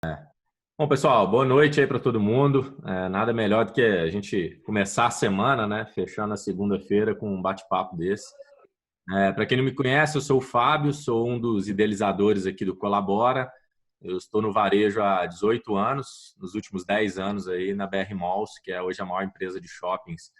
Bom, pessoal, boa noite aí para todo mundo. Nada melhor do que a gente começar a semana, né? Fechando a segunda-feira com um bate-papo desse. Para quem não me conhece, eu sou o Fábio, sou um dos idealizadores aqui do Colabora. Eu estou no varejo há 18 anos, nos últimos 10 anos aí na BR Malls, que é hoje a maior empresa de shoppings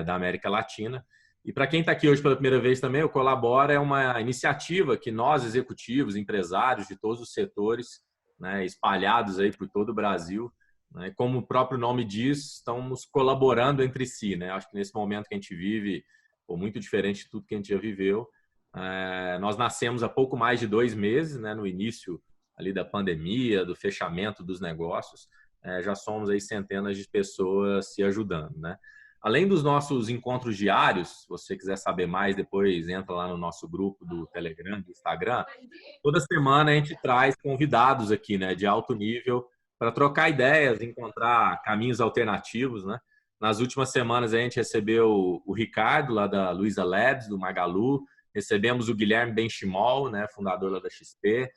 da América Latina. E para quem está aqui hoje pela primeira vez também, o Colabora é uma iniciativa que nós, executivos, empresários de todos os setores, né, espalhados aí por todo o Brasil, né, como o próprio nome diz, estamos colaborando entre si, né? Acho que nesse momento que a gente vive, muito diferente de tudo que a gente já viveu, nós nascemos há pouco mais de 2 meses, né, no início ali da pandemia, do fechamento dos negócios, já somos aí centenas de pessoas se ajudando, né? Além dos nossos encontros diários, se você quiser saber mais, depois entra lá no nosso grupo do Telegram, do Instagram. Toda semana a gente traz convidados aqui, né, de alto nível, para trocar ideias, encontrar caminhos alternativos, né? Nas últimas semanas a gente recebeu o Ricardo, lá da Luiza Labs, do Magalu, recebemos o Guilherme Benchimol, né, fundador lá da XP,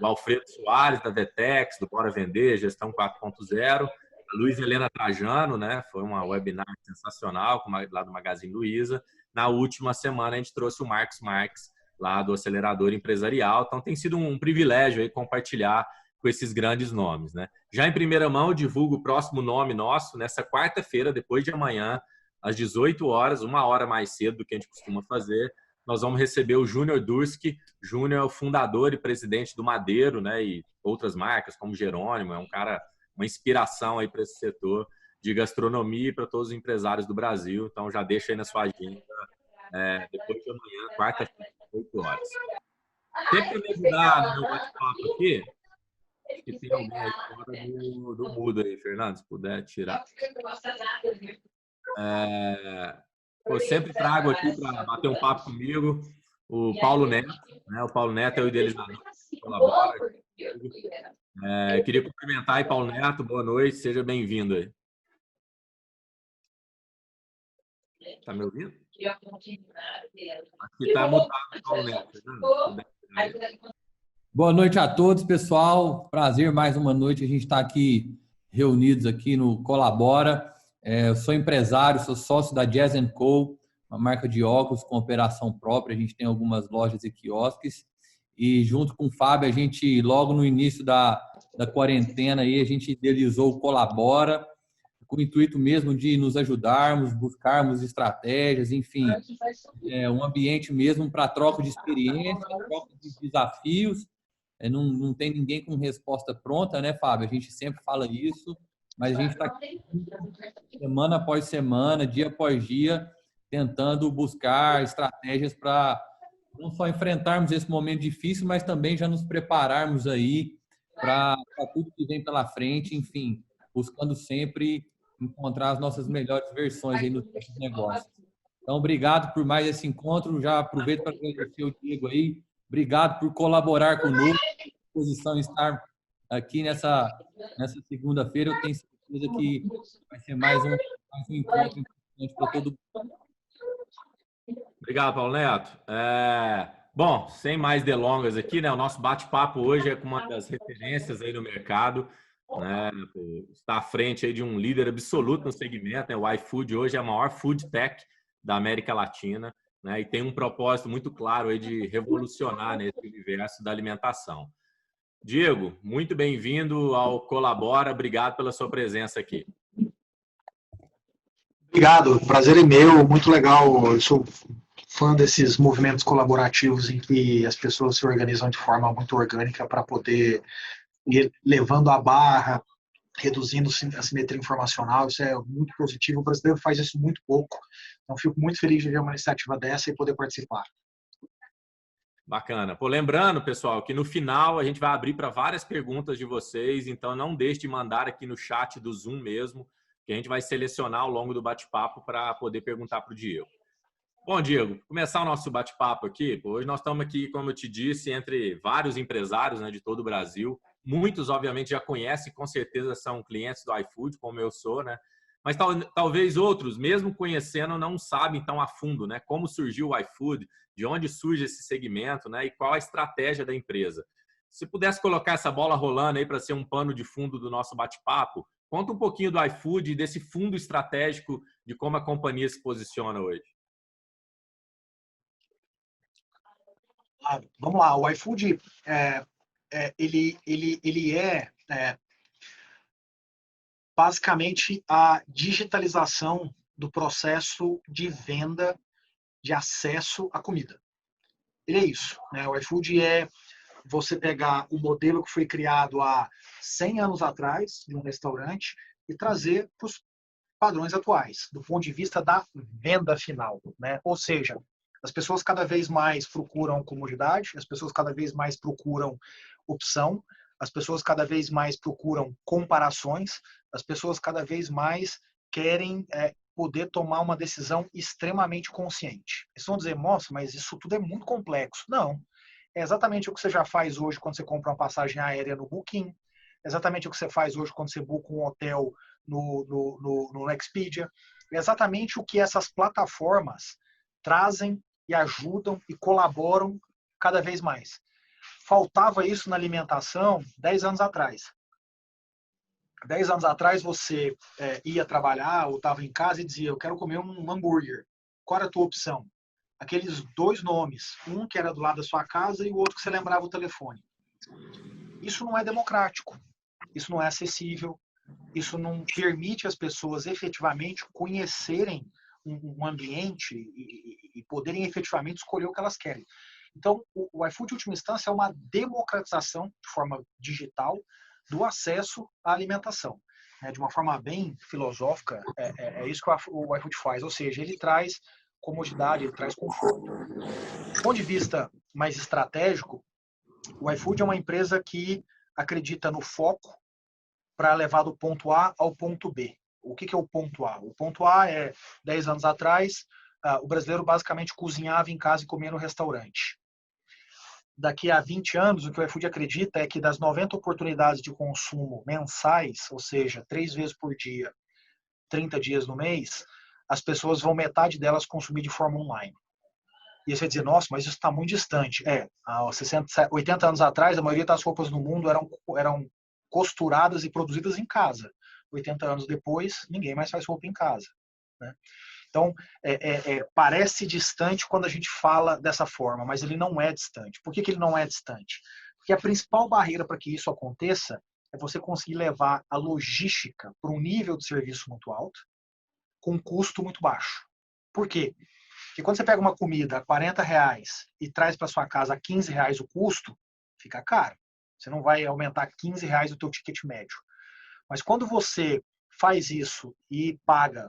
o Alfredo Soares, da Vetex, do Bora Vender, Gestão 4.0, a Luiza Helena Trajano, né, foi uma webinar sensacional lá do Magazine Luiza. Na última semana a gente trouxe o Marcos Marques, lá do Acelerador Empresarial. Então tem sido um privilégio aí compartilhar com esses grandes nomes, né? Já em primeira mão, eu divulgo o próximo nome nosso nessa quarta-feira, depois de amanhã, às 18 horas, 1 hora mais cedo do que a gente costuma fazer. Nós vamos receber o Júnior Durski. Júnior é o fundador e presidente do Madeiro, né? E outras marcas como Jerônimo. É um cara, uma inspiração aí para esse setor de gastronomia e para todos os empresários do Brasil. Então já deixa aí na sua agenda depois de amanhã, quarta-feira, 8 horas. Sempre para me ajudar no meu bate-papo aqui, acho que tem alguém aí fora do mudo aí, Fernando, se puder tirar. Eu sempre trago aqui para bater um papo comigo o Paulo Neto, né? O Paulo Neto é o idealizador do Colabora. Queria cumprimentar aí, Paulo Neto, boa noite, seja bem-vindo aí. Tá me ouvindo? Aqui está mutado o Paulo Neto, Fernando. Boa noite a todos, pessoal. Prazer, mais uma noite. A gente está aqui reunidos aqui no Colabora. Eu sou empresário, sou sócio da Jazz & Co., uma marca de óculos com operação própria. A gente tem algumas lojas e quiosques. E junto com o Fábio, a gente, logo no início da quarentena, aí, a gente idealizou o Colabora, com o intuito mesmo de nos ajudarmos, buscarmos estratégias, enfim, um ambiente mesmo para troca de experiência, troca de desafios. Não tem ninguém com resposta pronta, né, Fábio? A gente sempre fala isso, mas a gente está semana após semana, dia após dia, tentando buscar estratégias para não só enfrentarmos esse momento difícil, mas também já nos prepararmos aí para tudo que vem pela frente, enfim, buscando sempre encontrar as nossas melhores versões aí nos nossos negócios. Então, obrigado por mais esse encontro. Já aproveito para agradecer o Diego aí. Obrigado por colaborar conosco, disposição em estar aqui nessa segunda-feira. Eu tenho certeza que vai ser mais um encontro importante para todo mundo. Obrigado, Paulo Neto. Bom, sem mais delongas aqui, né? O nosso bate-papo hoje é com uma das referências aí no mercado, né? Está à frente aí de um líder absoluto no segmento, né? O iFood hoje é a maior food tech da América Latina, né? E tem um propósito muito claro aí de revolucionar nesse universo da alimentação. Diego, muito bem-vindo ao Colabora. Obrigado pela sua presença aqui. Obrigado, o prazer é meu, muito legal. Eu sou fã desses movimentos colaborativos em que as pessoas se organizam de forma muito orgânica para poder ir levando a barra, reduzindo a simetria informacional. Isso é muito positivo. O brasileiro faz isso muito pouco. Então, fico muito feliz de ver uma iniciativa dessa e poder participar. Bacana. Lembrando, pessoal, que no final a gente vai abrir para várias perguntas de vocês, então não deixe de mandar aqui no chat do Zoom mesmo, que a gente vai selecionar ao longo do bate-papo para poder perguntar para o Diego. Bom, Diego, começar o nosso bate-papo aqui. Hoje nós estamos aqui, como eu te disse, entre vários empresários, né, de todo o Brasil. Muitos, obviamente, já conhecem, com certeza são clientes do iFood, como eu sou, né? Mas talvez outros, mesmo conhecendo, não sabem tão a fundo, né? Como surgiu o iFood, de onde surge esse segmento, né? E qual a estratégia da empresa. Se pudesse colocar essa bola rolando aí para ser um pano de fundo do nosso bate-papo, conta um pouquinho do iFood e desse fundo estratégico de como a companhia se posiciona hoje. Vamos lá, o iFood ele é basicamente a digitalização do processo de venda, de acesso à comida. Ele é isso, né? O iFood é você pegar o modelo que foi criado há 100 anos atrás de um restaurante e trazer para os padrões atuais, do ponto de vista da venda final, né? Ou seja, as pessoas cada vez mais procuram comodidade, as pessoas cada vez mais procuram opção, as pessoas cada vez mais procuram comparações, as pessoas cada vez mais querem poder tomar uma decisão extremamente consciente. Eles vão dizer, nossa, mas isso tudo é muito complexo. Não. É exatamente o que você já faz hoje quando você compra uma passagem aérea no Booking, é exatamente o que você faz hoje quando você busca um hotel no Expedia, é exatamente o que essas plataformas trazem e ajudam e colaboram cada vez mais. Faltava isso na alimentação 10 anos atrás. 10 anos atrás você ia trabalhar ou estava em casa e dizia, eu quero comer um hambúrguer. Qual era a tua opção? Aqueles dois nomes, um que era do lado da sua casa e o outro que você lembrava o telefone. Isso não é democrático, isso não é acessível, isso não permite às pessoas efetivamente conhecerem um ambiente e poderem efetivamente escolher o que elas querem. Então, o iFood, em última instância, é uma democratização de forma digital do acesso à alimentação. De uma forma bem filosófica, é isso que o iFood faz, ou seja, ele traz comodidade, ele traz conforto. Do ponto de vista mais estratégico, o iFood é uma empresa que acredita no foco para levar do ponto A ao ponto B. O que é o ponto A? O ponto A é, 10 anos atrás, o brasileiro basicamente cozinhava em casa e comia no restaurante. Daqui a 20 anos, o que o iFood acredita é que das 90 oportunidades de consumo mensais, ou seja, 3 vezes por dia, 30 dias no mês, as pessoas vão, metade delas, consumir de forma online. E você vai dizer, nossa, mas isso está muito distante. Há 80 anos atrás, a maioria das roupas no mundo eram costuradas e produzidas em casa. 80 anos depois, ninguém mais faz roupa em casa, né? Então, parece distante quando a gente fala dessa forma, mas ele não é distante. Por que ele não é distante? Porque a principal barreira para que isso aconteça é você conseguir levar a logística para um nível de serviço muito alto, com um custo muito baixo. Por quê? Porque quando você pega uma comida a R$40 e traz para sua casa a R$15 o custo, fica caro. Você não vai aumentar R$15 o teu ticket médio. Mas quando você faz isso e paga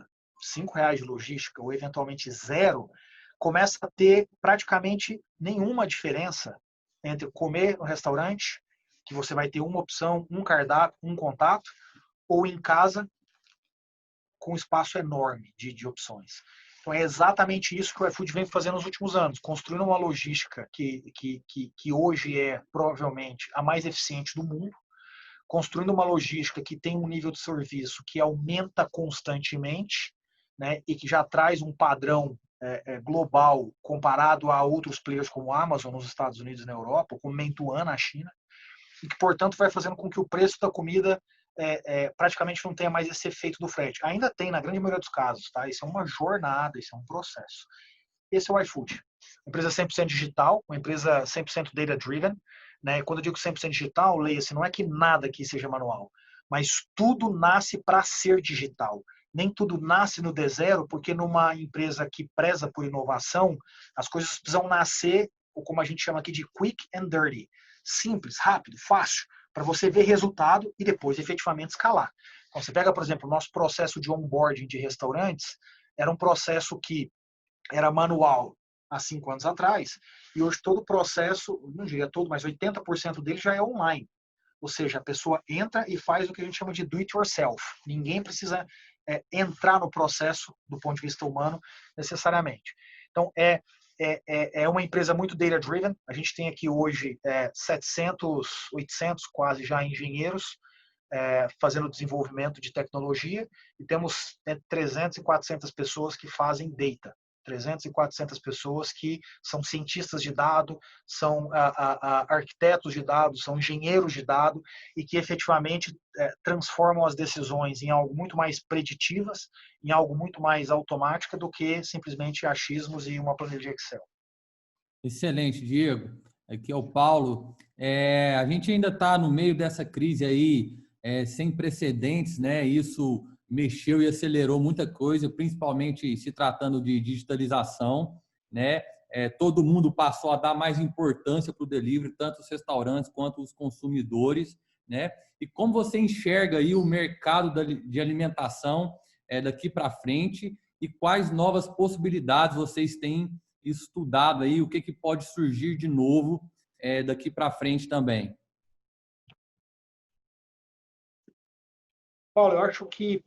R$5 de logística ou eventualmente zero, começa a ter praticamente nenhuma diferença entre comer no restaurante, que você vai ter uma opção, um cardápio, um contato, ou em casa com um espaço enorme de opções. Então é exatamente isso que o iFood vem fazendo nos últimos anos, construindo uma logística que hoje é provavelmente a mais eficiente do mundo, construindo uma logística que tem um nível de serviço que aumenta constantemente, né, e que já traz um padrão global comparado a outros players como a Amazon nos Estados Unidos e na Europa, ou como Meituan na China, e que, portanto, vai fazendo com que o preço da comida praticamente não tenha mais esse efeito do frete. Ainda tem, na grande maioria dos casos, tá? Isso é uma jornada, isso é um processo. Esse é o iFood. Uma empresa 100% digital, uma empresa 100% data-driven, né? Quando eu digo 100% digital, leia-se, não é que nada aqui seja manual, mas tudo nasce para ser digital. Nem tudo nasce no D0, porque numa empresa que preza por inovação, as coisas precisam nascer, ou como a gente chama aqui de quick and dirty. Simples, rápido, fácil, para você ver resultado e depois efetivamente escalar. Então, você pega, por exemplo, o nosso processo de onboarding de restaurantes, era um processo que era manual há 5 anos atrás, e hoje todo o processo, não diria todo, mas 80% dele já é online. Ou seja, a pessoa entra e faz o que a gente chama de do it yourself. Ninguém precisa entrar no processo do ponto de vista humano necessariamente. Então, é uma empresa muito data-driven. A gente tem aqui hoje 700, 800 quase já engenheiros fazendo desenvolvimento de tecnologia, e temos 300 e 400 pessoas que fazem data, 300 e 400 pessoas que são cientistas de dado, são arquitetos de dados, são engenheiros de dado e que efetivamente transformam as decisões em algo muito mais preditivas, em algo muito mais automática do que simplesmente achismos e uma planilha de Excel. Excelente, Diego. Aqui é o Paulo. A gente ainda está no meio dessa crise aí, sem precedentes, né? Isso mexeu e acelerou muita coisa, principalmente se tratando de digitalização, né? Todo mundo passou a dar mais importância para o delivery, tanto os restaurantes quanto os consumidores, né? E como você enxerga aí o mercado de alimentação daqui para frente e quais novas possibilidades vocês têm estudado aí, o que pode surgir de novo daqui para frente também? Paulo, eu acho que,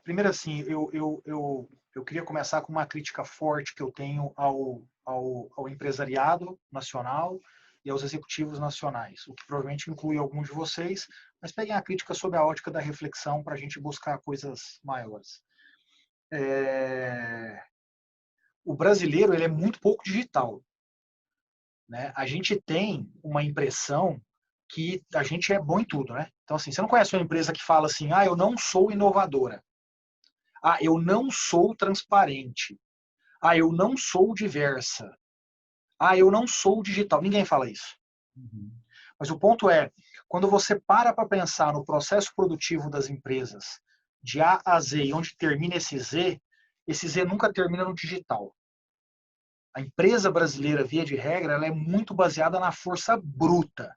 primeiro assim, eu queria começar com uma crítica forte que eu tenho ao empresariado nacional e aos executivos nacionais, o que provavelmente inclui alguns de vocês, mas peguem a crítica sob a ótica da reflexão para a gente buscar coisas maiores. O brasileiro ele é muito pouco digital, né? A gente tem uma impressão que a gente é bom em tudo, né? Então, assim, você não conhece uma empresa que fala assim, eu não sou inovadora. Eu não sou transparente. Eu não sou diversa. Eu não sou digital. Ninguém fala isso. Uhum. Mas o ponto é, quando você para pensar no processo produtivo das empresas, de A a Z, e onde termina esse Z nunca termina no digital. A empresa brasileira, via de regra, ela é muito baseada na força bruta.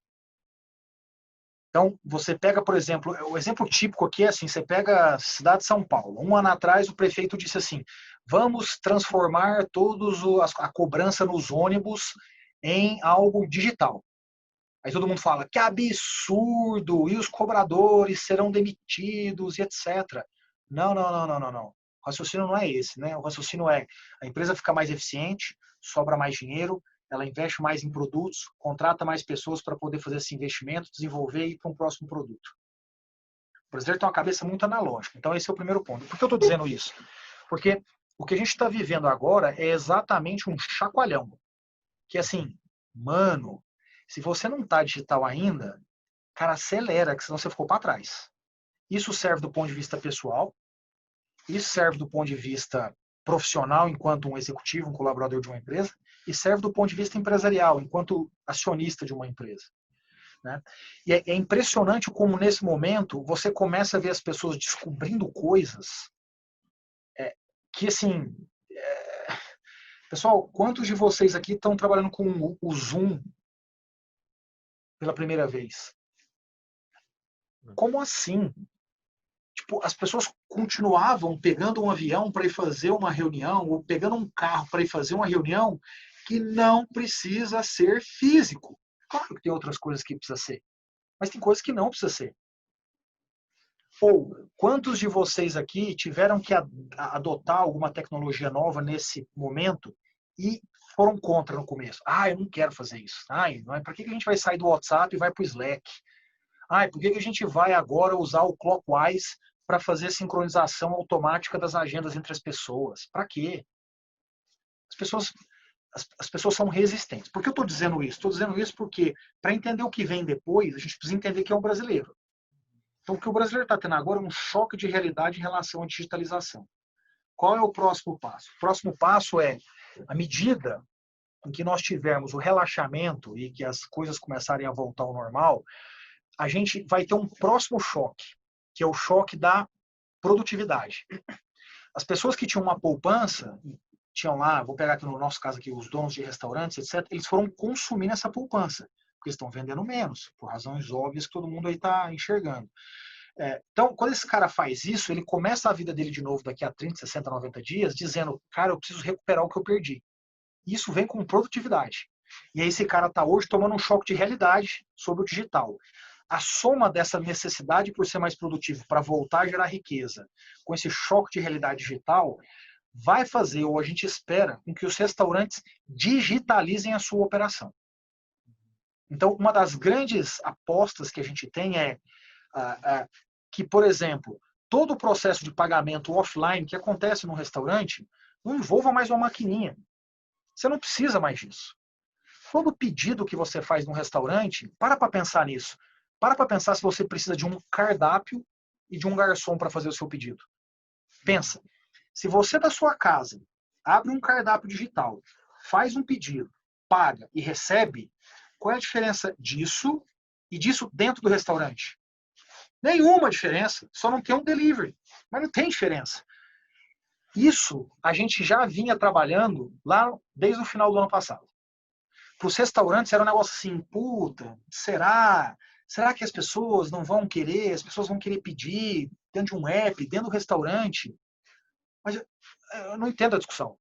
Então, você pega, por exemplo, o exemplo típico aqui é assim, você pega a cidade de São Paulo. Um ano atrás, o prefeito disse assim, vamos transformar a cobrança nos ônibus em algo digital. Aí todo mundo fala, que absurdo, e os cobradores serão demitidos, e etc. Não. O raciocínio não é esse, né? O raciocínio é, a empresa fica mais eficiente, sobra mais dinheiro, ela investe mais em produtos, contrata mais pessoas para poder fazer esse investimento, desenvolver e ir para um próximo produto. O brasileiro tem uma cabeça muito analógica. Então, esse é o primeiro ponto. Por que eu estou dizendo isso? Porque o que a gente está vivendo agora é exatamente um chacoalhão. Que assim, mano, se você não está digital ainda, cara, acelera, que senão você ficou para trás. Isso serve do ponto de vista pessoal, isso serve do ponto de vista profissional, enquanto um executivo, um colaborador de uma empresa, e serve do ponto de vista empresarial, enquanto acionista de uma empresa. Né? E é impressionante como, nesse momento, você começa a ver as pessoas descobrindo coisas que, assim... Pessoal, quantos de vocês aqui estão trabalhando com o Zoom pela primeira vez? Como assim? Tipo, as pessoas continuavam pegando um avião para ir fazer uma reunião, ou pegando um carro para ir fazer uma reunião que não precisa ser físico. Claro que tem outras coisas que precisa ser, mas tem coisas que não precisa ser. Ou, quantos de vocês aqui tiveram que adotar alguma tecnologia nova nesse momento e foram contra no começo? Eu não quero fazer isso. Para que a gente vai sair do WhatsApp e vai para o Slack? Por que a gente vai agora usar o Clockwise para fazer sincronização automática das agendas entre as pessoas? Para quê? As pessoas são resistentes. Por que eu estou dizendo isso? Estou dizendo isso porque, para entender o que vem depois, a gente precisa entender que é um brasileiro. Então, o que o brasileiro está tendo agora é um choque de realidade em relação à digitalização. Qual é o próximo passo? O próximo passo é, à medida em que nós tivermos o relaxamento e que as coisas começarem a voltar ao normal, a gente vai ter um próximo choque, que é o choque da produtividade. As pessoas que tinham uma poupança, tinham lá, vou pegar aqui no nosso caso aqui, os donos de restaurantes, etc., eles foram consumindo essa poupança, porque eles estão vendendo menos, por razões óbvias que todo mundo aí está enxergando. Então, quando esse cara faz isso, ele começa a vida dele de novo daqui a 30, 60, 90 dias, dizendo, cara, eu preciso recuperar o que eu perdi. Isso vem com produtividade. E aí esse cara está hoje tomando um choque de realidade sobre o digital. A soma dessa necessidade por ser mais produtivo para voltar a gerar riqueza, com esse choque de realidade digital, vai fazer, ou a gente espera, com que os restaurantes digitalizem a sua operação. Então, uma das grandes apostas que a gente tem é que, por exemplo, todo o processo de pagamento offline que acontece no restaurante Não envolva mais uma maquininha. Você não precisa mais disso. Todo pedido que você faz num restaurante, para pensar nisso. Para pensar se você precisa de um cardápio e de um garçom para fazer o seu pedido. Pensa, se você da sua casa abre um cardápio digital, faz um pedido, paga e recebe, qual é a diferença disso e disso dentro do restaurante? Nenhuma diferença, só não tem um delivery, mas não tem diferença. Isso a gente já vinha trabalhando lá desde o final do ano passado. Para os restaurantes era um negócio assim, puta, será que as pessoas não vão querer, as pessoas vão querer pedir dentro de um app, dentro do restaurante? Mas eu não entendo a discussão.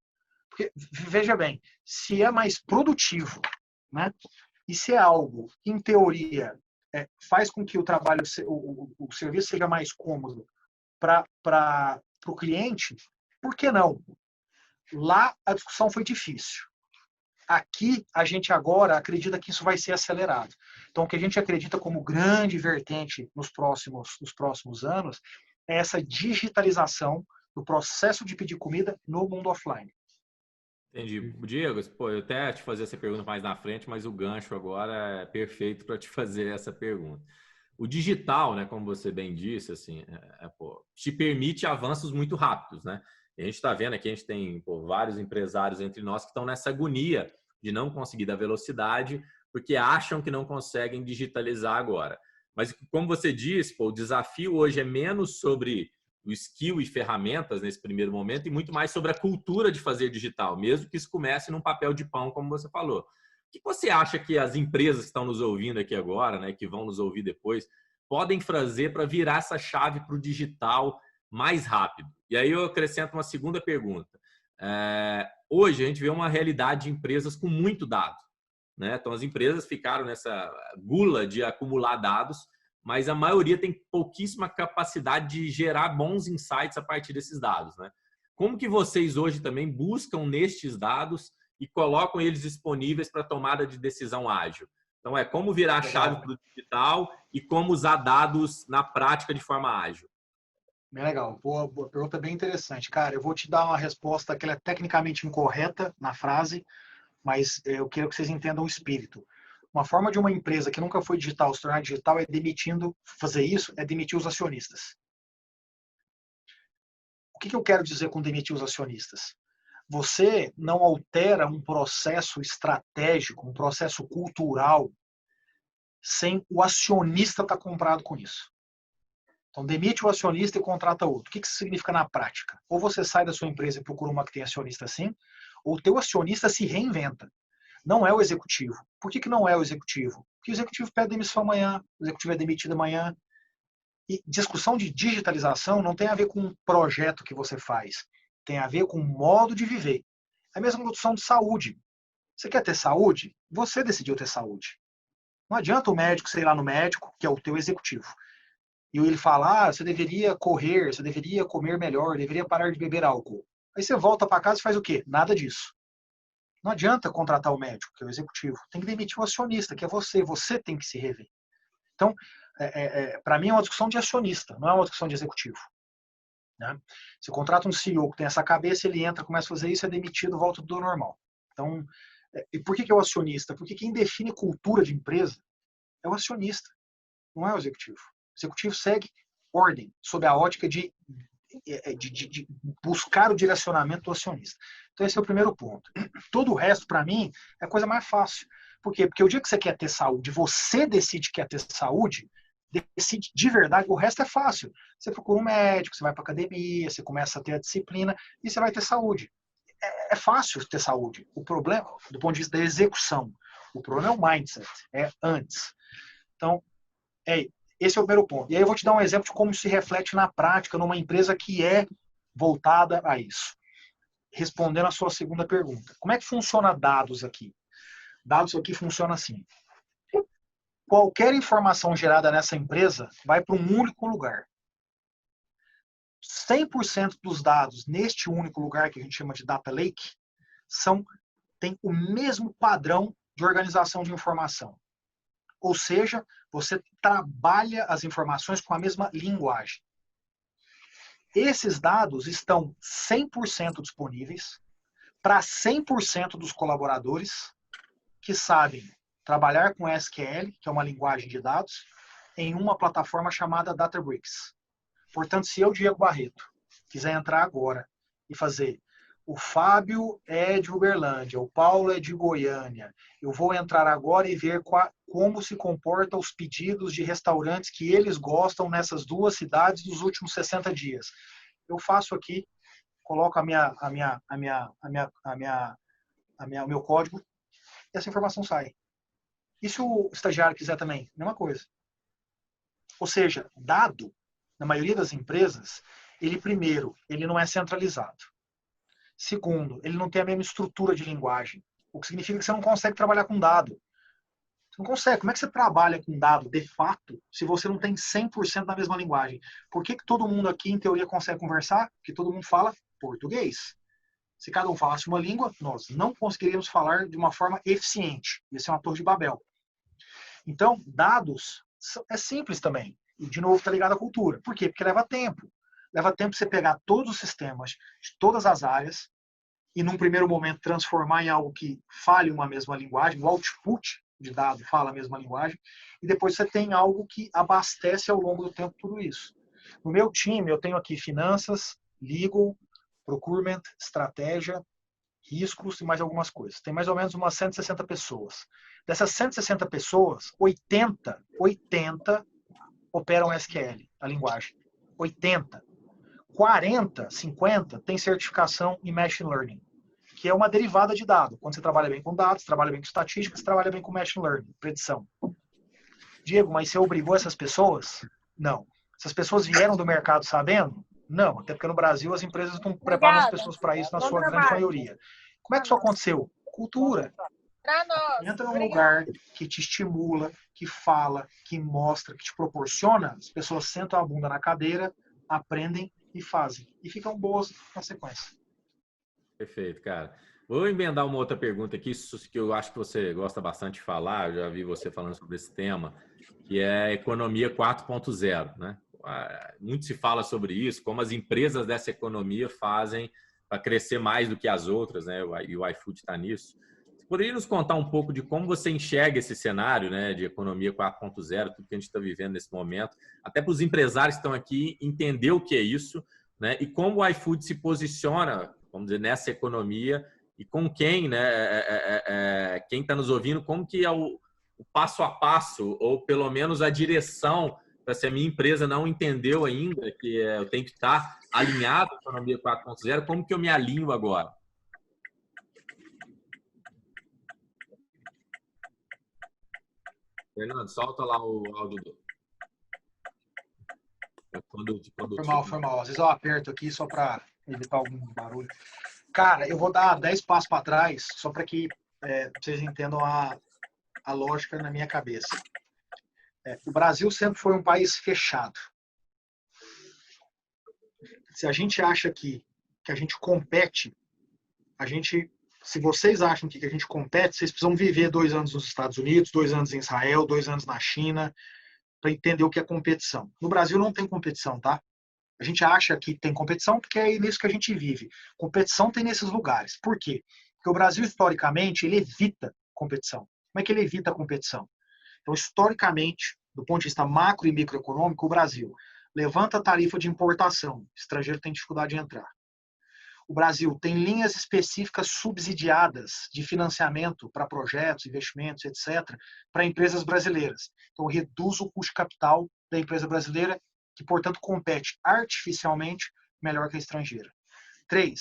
Porque, veja bem, se é mais produtivo, né? E se é algo que, em teoria, faz com que o trabalho, o serviço seja mais cômodo para o cliente, por que não? Lá a discussão foi difícil. Aqui a gente agora acredita que isso vai ser acelerado. Então o que a gente acredita como grande vertente nos próximos anos é essa digitalização do processo de pedir comida no mundo offline. Entendi. Diego, pô, eu até te fazer essa pergunta mais na frente, mas o gancho agora é perfeito para te fazer essa pergunta. O digital, né, como você bem disse, assim, te permite avanços muito rápidos, né? E a gente está vendo aqui, a gente tem vários empresários entre nós que estão nessa agonia de não conseguir dar velocidade porque acham que não conseguem digitalizar agora. Mas, como você disse, o desafio hoje é menos sobre o skill e ferramentas nesse primeiro momento e muito mais sobre a cultura de fazer digital, mesmo que isso comece num papel de pão, como você falou. O que você acha que as empresas que estão nos ouvindo aqui agora, né, que vão nos ouvir depois, podem fazer para virar essa chave para o digital mais rápido? E aí eu acrescento uma segunda pergunta. Hoje a gente vê uma realidade de empresas com muito dado, né? Então as empresas ficaram nessa gula de acumular dados, mas a maioria tem pouquíssima capacidade de gerar bons insights a partir desses dados, né? Como que vocês hoje também buscam nestes dados e colocam eles disponíveis para tomada de decisão ágil? Então como virar a chave para o digital e como usar dados na prática de forma ágil. Bem legal, boa pergunta, bem interessante. Cara, eu vou te dar uma resposta que ela é tecnicamente incorreta na frase, mas eu quero que vocês entendam o espírito. Uma forma de uma empresa que nunca foi digital se tornar digital é fazer isso é demitir os acionistas. O que eu quero dizer com demitir os acionistas? Você não altera um processo estratégico, um processo cultural, sem o acionista estar comprado com isso. Então, demite o acionista e contrata outro. O que isso significa na prática? Ou você sai da sua empresa e procura uma que tem acionista assim, ou o teu acionista se reinventa. Não é o executivo. Por que não é o executivo? Porque o executivo pede demissão amanhã, o executivo é demitido amanhã. E discussão de digitalização não tem a ver com um projeto que você faz. Tem a ver com o modo de viver. É a mesma discussão de saúde. Você quer ter saúde? Você decidiu ter saúde. Não adianta o médico ser lá no médico, que é o teu executivo, e ele fala, você deveria correr, você deveria comer melhor, deveria parar de beber álcool. Aí você volta para casa e faz o quê? Nada disso. Não adianta contratar o médico, que é o executivo. Tem que demitir o acionista, que é você. Você tem que se rever. Então, para mim é uma discussão de acionista, não é uma discussão de executivo. Né? Você contrata um CEO que tem essa cabeça, ele entra, começa a fazer isso, é demitido, volta tudo ao normal. Então, e por que é o acionista? Porque quem define cultura de empresa é o acionista, não é o executivo. O executivo segue ordem, sob a ótica de buscar o direcionamento do acionista. Então esse é o primeiro ponto. Todo o resto, para mim, é a coisa mais fácil. Por quê? Porque o dia que você quer ter saúde, você decide que quer ter saúde, decide de verdade, o resto é fácil. Você procura um médico, você vai para academia, você começa a ter a disciplina e você vai ter saúde. É fácil ter saúde. O problema, do ponto de vista da execução, o problema é o mindset, é antes. Então, esse é o primeiro ponto. E aí eu vou te dar um exemplo de como se reflete na prática numa empresa que é voltada a isso. Respondendo a sua segunda pergunta. Como é que funciona dados aqui? Dados aqui funciona assim. Qualquer informação gerada nessa empresa vai para um único lugar. 100% dos dados neste único lugar, que a gente chama de data lake, tem o mesmo padrão de organização de informação. Ou seja, você trabalha as informações com a mesma linguagem. Esses dados estão 100% disponíveis para 100% dos colaboradores que sabem trabalhar com SQL, que é uma linguagem de dados, em uma plataforma chamada Databricks. Portanto, se eu, Diego Barreto, quiser entrar agora e fazer o Fábio é de Uberlândia, o Paulo é de Goiânia, eu vou entrar agora e ver como se comportam os pedidos de restaurantes que eles gostam nessas duas cidades nos últimos 60 dias. Eu faço aqui, coloco o meu código e essa informação sai. E se o estagiário quiser também? Mesma coisa. Ou seja, dado, na maioria das empresas, ele não é centralizado. Segundo, ele não tem a mesma estrutura de linguagem, o que significa que você não consegue trabalhar com dado. Você não consegue. Como é que você trabalha com dado, de fato, se você não tem 100% da mesma linguagem? Por que todo mundo aqui, em teoria, consegue conversar? Porque todo mundo fala português. Se cada um falasse uma língua, nós não conseguiríamos falar de uma forma eficiente. Isso é uma torre de Babel. Então, dados é simples também. E, de novo, está ligado à cultura. Por quê? Porque leva tempo. Leva tempo você pegar todos os sistemas de todas as áreas e, num primeiro momento, transformar em algo que fale uma mesma linguagem, o output de dado fala a mesma linguagem, e depois você tem algo que abastece ao longo do tempo tudo isso. No meu time, eu tenho aqui finanças, legal, procurement, estratégia, riscos e mais algumas coisas. Tem mais ou menos umas 160 pessoas. Dessas 160 pessoas, 80 operam SQL, a linguagem. 80. 40, 50 tem certificação em Machine Learning, que é uma derivada de dado. Quando você trabalha bem com dados, trabalha bem com estatística, você trabalha bem com Machine Learning, predição. Diego, mas você obrigou essas pessoas? Não. Essas pessoas vieram do mercado sabendo? Não, até porque no Brasil as empresas não preparam as pessoas para isso na sua grande maioria. Como é que isso aconteceu? Cultura. Entra num lugar que te estimula, que fala, que mostra, que te proporciona, as pessoas sentam a bunda na cadeira, aprendem e fazem. E ficam boas na sequência. Perfeito, cara. Vou emendar uma outra pergunta aqui, que eu acho que você gosta bastante de falar, eu já vi você falando sobre esse tema, que é a economia 4.0, né? Muito se fala sobre isso, como as empresas dessa economia fazem para crescer mais do que as outras, né? E o iFood está nisso. Você poderia nos contar um pouco de como você enxerga esse cenário, né, de economia 4.0, tudo que a gente está vivendo nesse momento, até para os empresários que estão aqui entender o que é isso, né, e como o iFood se posiciona, vamos dizer, nessa economia e com quem, né, quem está nos ouvindo, como que é o passo a passo, ou pelo menos a direção, para se a minha empresa não entendeu ainda que eu tenho que estar alinhado com a economia 4.0, como que eu me alinho agora? Fernando, solta lá o áudio. Foi mal. Às vezes eu aperto aqui só para evitar algum barulho. Cara, eu vou dar 10 passos para trás, só para que vocês entendam a lógica na minha cabeça. O Brasil sempre foi um país fechado. Se a gente acha que a gente compete, se vocês acham que a gente compete, vocês precisam viver 2 anos nos Estados Unidos, 2 anos em Israel, 2 anos na China, para entender o que é competição. No Brasil não tem competição, tá? A gente acha que tem competição porque é nisso que a gente vive. Competição tem nesses lugares. Por quê? Porque o Brasil, historicamente, ele evita competição. Como é que ele evita a competição? Então, historicamente, do ponto de vista macro e microeconômico, o Brasil levanta a tarifa de importação. O estrangeiro tem dificuldade de entrar. O Brasil tem linhas específicas subsidiadas de financiamento para projetos, investimentos, etc., para empresas brasileiras. Então, reduz o custo de capital da empresa brasileira, que, portanto, compete artificialmente melhor que a estrangeira. 3.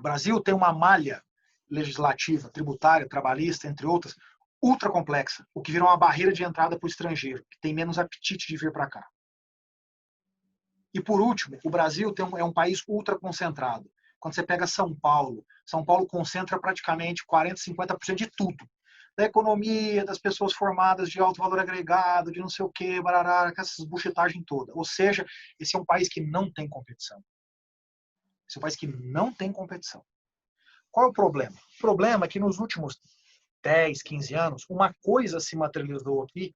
O Brasil tem uma malha legislativa, tributária, trabalhista, entre outras, ultra complexa, o que virou uma barreira de entrada para o estrangeiro, que tem menos apetite de vir para cá. E, por último, o Brasil é um país ultra concentrado. Quando você pega São Paulo concentra praticamente 40%, 50% de tudo. Da economia, das pessoas formadas de alto valor agregado, de não sei o quê, barará, essas buchetagens todas. Ou seja, esse é um país que não tem competição. Esse é um país que não tem competição. Qual é o problema? O problema é que nos últimos 10, 15 anos, uma coisa se materializou aqui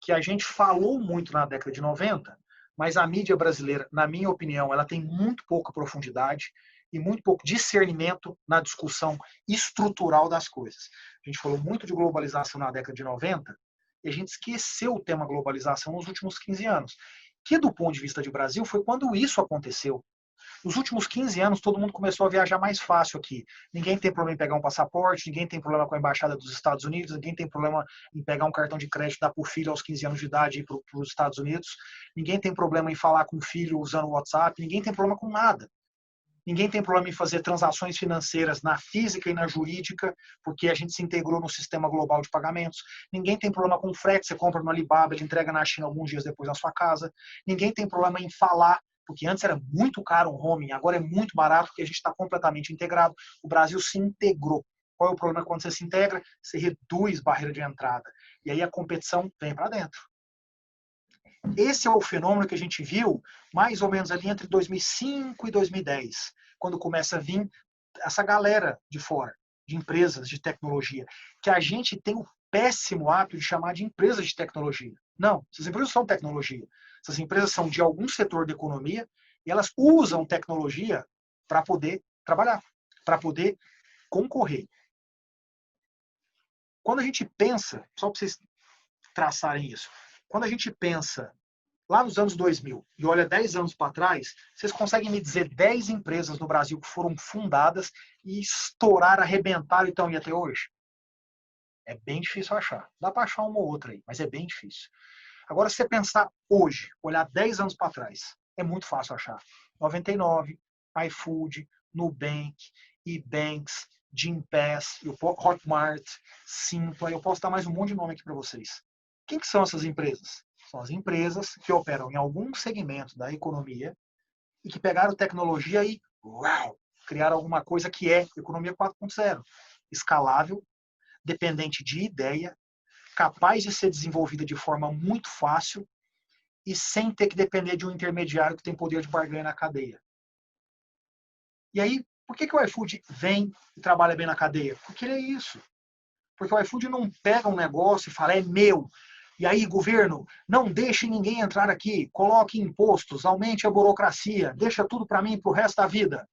que a gente falou muito na década de 90, mas a mídia brasileira, na minha opinião, ela tem muito pouca profundidade e muito pouco discernimento na discussão estrutural das coisas. A gente falou muito de globalização na década de 90 e a gente esqueceu o tema globalização nos últimos 15 anos, que do ponto de vista de Brasil foi quando isso aconteceu. Nos últimos 15 anos, todo mundo começou a viajar mais fácil aqui. Ninguém tem problema em pegar um passaporte, ninguém tem problema com a Embaixada dos Estados Unidos, ninguém tem problema em pegar um cartão de crédito, dar para o filho aos 15 anos de idade e ir para os Estados Unidos. Ninguém tem problema em falar com o filho usando o WhatsApp, ninguém tem problema com nada. Ninguém tem problema em fazer transações financeiras na física e na jurídica, porque a gente se integrou no sistema global de pagamentos. Ninguém tem problema com frete, você compra no Alibaba, ele entrega na China alguns dias depois na sua casa. Ninguém tem problema em falar, porque antes era muito caro um roaming, agora é muito barato porque a gente está completamente integrado. O Brasil se integrou. Qual é o problema quando você se integra? Você reduz barreira de entrada. E aí a competição vem para dentro. Esse é o fenômeno que a gente viu mais ou menos ali entre 2005 e 2010, quando começa a vir essa galera de fora, de empresas de tecnologia, que a gente tem o péssimo hábito de chamar de empresas de tecnologia. Não, essas empresas são tecnologia. Essas empresas são de algum setor da economia e elas usam tecnologia para poder trabalhar, para poder concorrer. Quando a gente pensa, só para vocês traçarem isso, quando a gente pensa lá nos anos 2000 e olha 10 anos para trás, vocês conseguem me dizer 10 empresas no Brasil que foram fundadas e estouraram, arrebentaram e estão aí até hoje? É bem difícil achar. Dá para achar uma ou outra aí, mas é bem difícil. Agora, se você pensar hoje, olhar 10 anos para trás, é muito fácil achar. 99, iFood, Nubank, eBanks, Gympass, Hotmart, Simpla, eu posso dar mais um monte de nome aqui para vocês. Quem que são essas empresas? São as empresas que operam em algum segmento da economia e que pegaram tecnologia e criaram alguma coisa que é economia 4.0. Escalável, dependente de ideia, capaz de ser desenvolvida de forma muito fácil e sem ter que depender de um intermediário que tem poder de barganha na cadeia. E aí, por que o iFood vem e trabalha bem na cadeia? Porque ele é isso. Porque o iFood não pega um negócio e fala, é meu. E aí, governo, não deixe ninguém entrar aqui, coloque impostos, aumente a burocracia, deixa tudo para mim para o resto da vida.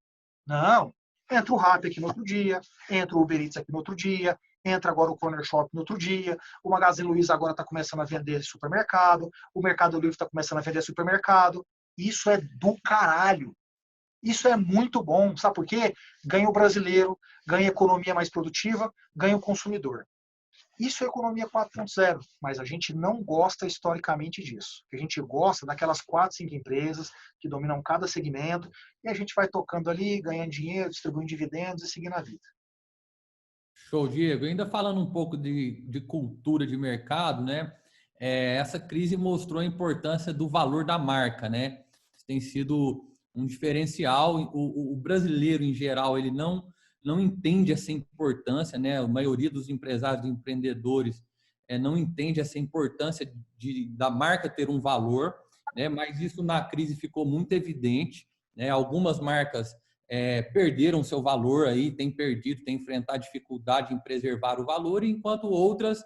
Não. Entra o Rappi aqui no outro dia, entra o Uber Eats aqui no outro dia, entra agora o Corner Shop no outro dia, o Magazine Luiza agora está começando a vender supermercado, o Mercado Livre está começando a vender supermercado. Isso é do caralho. Isso é muito bom. Sabe por quê? Ganha o brasileiro, ganha a economia mais produtiva, ganha o consumidor. Isso é economia 4.0, mas a gente não gosta historicamente disso. A gente gosta daquelas 4, 5 empresas que dominam cada segmento e a gente vai tocando ali, ganhando dinheiro, distribuindo dividendos e seguindo a vida. Show, Diego. Ainda falando um pouco de cultura de mercado, né? Essa crise mostrou a importância do valor da marca, né? Tem sido um diferencial. O brasileiro, em geral, ele não entende essa importância, né? A maioria dos empresários e empreendedores não entende essa importância da marca ter um valor, né? Mas isso na crise ficou muito evidente, né? Algumas marcas perderam seu valor aí, têm perdido, têm enfrentado dificuldade em preservar o valor, enquanto outras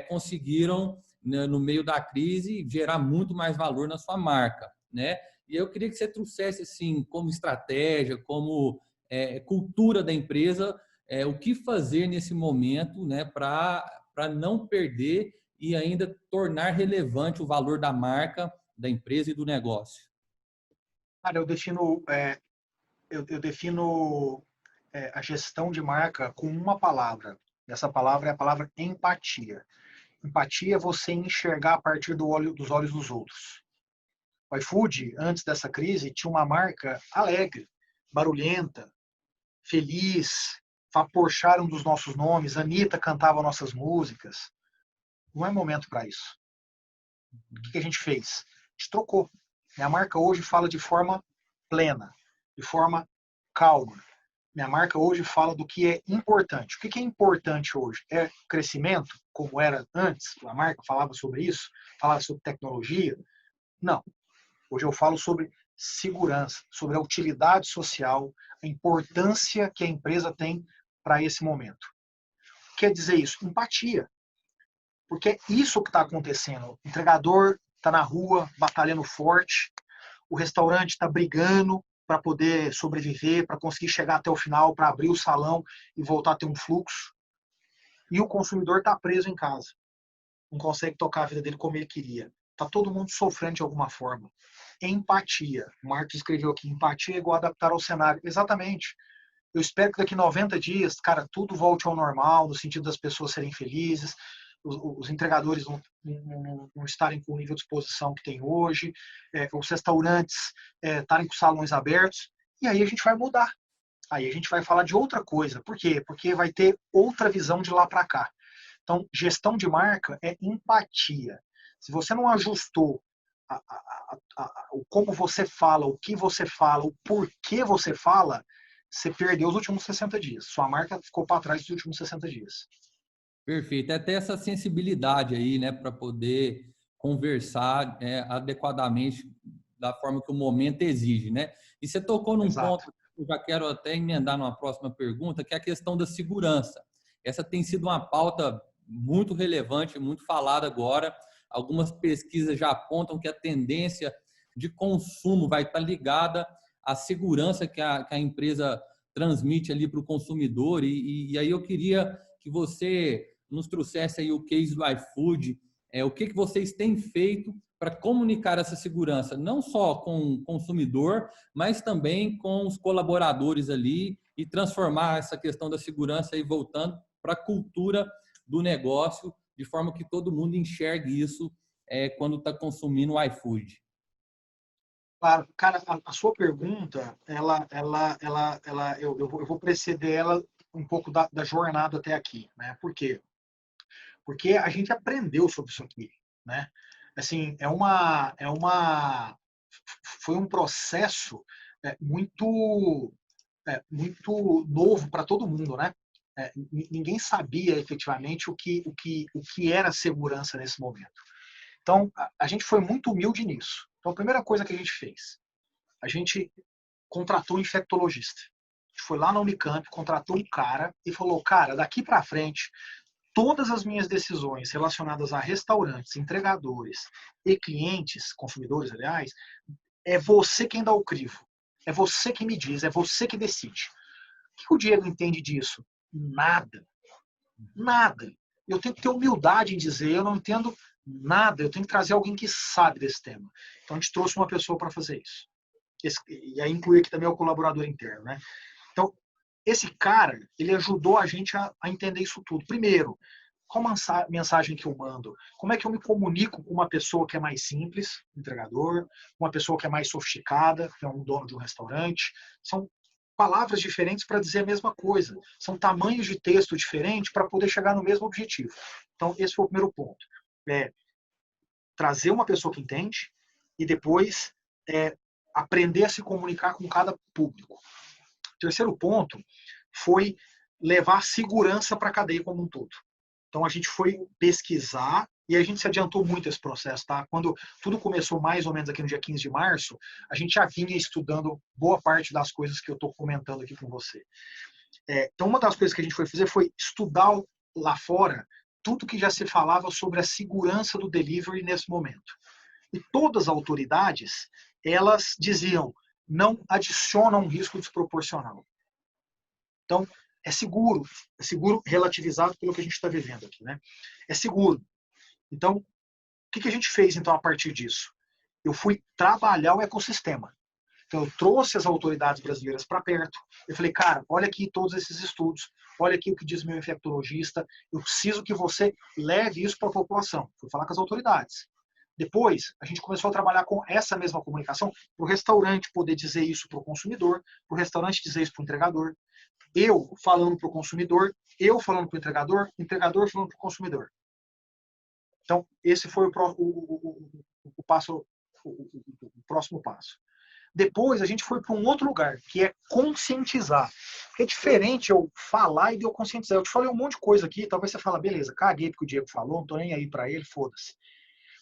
conseguiram, né, no meio da crise, gerar muito mais valor na sua marca, né? E eu queria que você trouxesse, assim, como estratégia, como cultura da empresa, o que fazer nesse momento, né, para não perder e ainda tornar relevante o valor da marca, da empresa e do negócio. Cara, eu defino a gestão de marca com uma palavra. Essa palavra é a palavra empatia. Empatia é você enxergar a partir dos olhos dos outros. O iFood, antes dessa crise, tinha uma marca alegre, barulhenta, feliz, vaporcharam dos nossos nomes, a Anitta cantava nossas músicas. Não é momento para isso. O que a gente fez? A gente trocou. Minha marca hoje fala de forma plena, de forma calma. Minha marca hoje fala do que é importante. O que é importante hoje? É crescimento, como era antes? A marca falava sobre isso? Falava sobre tecnologia? Não. Hoje eu falo sobre segurança, sobre a utilidade social, a importância que a empresa tem para esse momento. Quer dizer isso? Empatia. Porque é isso que está acontecendo. O entregador está na rua, batalhando forte, o restaurante está brigando para poder sobreviver, para conseguir chegar até o final, para abrir o salão e voltar a ter um fluxo. E o consumidor está preso em casa, não consegue tocar a vida dele como ele queria. Está todo mundo sofrendo de alguma forma. Empatia. O Marcos escreveu aqui, empatia é igual a adaptar ao cenário. Exatamente. Eu espero que daqui 90 dias, cara, tudo volte ao normal, no sentido das pessoas serem felizes, os entregadores não estarem com o nível de exposição que tem hoje, os restaurantes estarem com salões abertos, e aí a gente vai mudar. Aí a gente vai falar de outra coisa. Por quê? Porque vai ter outra visão de lá para cá. Então, gestão de marca é empatia. Se você não ajustou o como você fala, o que você fala, o porquê você fala, você perdeu os últimos 60 dias. Sua marca ficou para trás dos últimos 60 dias. Perfeito. É ter essa sensibilidade aí, né, para poder conversar adequadamente da forma que o momento exige, né? E você tocou num ponto que eu já quero até emendar numa próxima pergunta, que é a questão da segurança. Essa tem sido uma pauta muito relevante, muito falada agora. Algumas pesquisas já apontam que a tendência de consumo vai estar ligada à segurança que a empresa transmite ali para o consumidor. E aí eu queria que você nos trouxesse aí o case do iFood, o que vocês têm feito para comunicar essa segurança, não só com o consumidor, mas também com os colaboradores ali e transformar essa questão da segurança aí voltando para a cultura do negócio, de forma que todo mundo enxergue isso quando está consumindo o iFood. Claro, cara, a sua pergunta, eu vou preceder ela um pouco da jornada até aqui, né? Por quê? Porque a gente aprendeu sobre isso aqui, né? Assim, foi um processo muito novo para todo mundo, né? Ninguém sabia efetivamente o que era segurança nesse momento. Então, a gente foi muito humilde nisso. Então, a primeira coisa que a gente fez, a gente contratou um infectologista. A gente foi lá na Unicamp, contratou um cara e falou, cara, daqui para frente, todas as minhas decisões relacionadas a restaurantes, entregadores e clientes, consumidores, aliás, é você quem dá o crivo. É você que me diz, é você que decide. O que o Diego entende disso? Nada. Nada. Eu tenho que ter humildade em dizer, eu não entendo nada, eu tenho que trazer alguém que sabe desse tema. Então a gente trouxe uma pessoa para fazer isso. E aí inclui aqui também o colaborador interno, né? Então, esse cara, ele ajudou a gente a entender isso tudo. Primeiro, qual mensagem que eu mando? Como é que eu me comunico com uma pessoa que é mais simples, entregador, uma pessoa que é mais sofisticada, que é um dono de um restaurante? São palavras diferentes para dizer a mesma coisa. São tamanhos de texto diferentes para poder chegar no mesmo objetivo. Então, esse foi o primeiro ponto. Trazer uma pessoa que entende e depois aprender a se comunicar com cada público. O terceiro ponto foi levar segurança para a cadeia como um todo. Então, a gente foi pesquisar e a gente se adiantou muito esse processo, tá? Quando tudo começou mais ou menos aqui no dia 15 de março, a gente já vinha estudando boa parte das coisas que eu estou comentando aqui com você. Então, uma das coisas que a gente foi fazer foi estudar lá fora tudo que já se falava sobre a segurança do delivery nesse momento. E todas as autoridades, elas diziam, não adiciona um risco desproporcional. Então, é seguro relativizado pelo que a gente está vivendo aqui, né? É seguro. Então, o que a gente fez então a partir disso? Eu fui trabalhar o ecossistema. Então, eu trouxe as autoridades brasileiras para perto. Eu falei, cara, olha aqui todos esses estudos, olha aqui o que diz meu infectologista, eu preciso que você leve isso para a população. Fui falar com as autoridades. Depois, a gente começou a trabalhar com essa mesma comunicação para o restaurante poder dizer isso para o consumidor, para o restaurante dizer isso para o entregador. Eu falando para o consumidor, eu falando para o entregador falando para o consumidor. Então, esse foi o próximo passo. Depois, a gente foi para um outro lugar, que é conscientizar. Porque é diferente eu falar e eu conscientizar. Eu te falei um monte de coisa aqui, talvez você fale, beleza, caguei porque o Diego falou, não estou nem aí para ele, foda-se.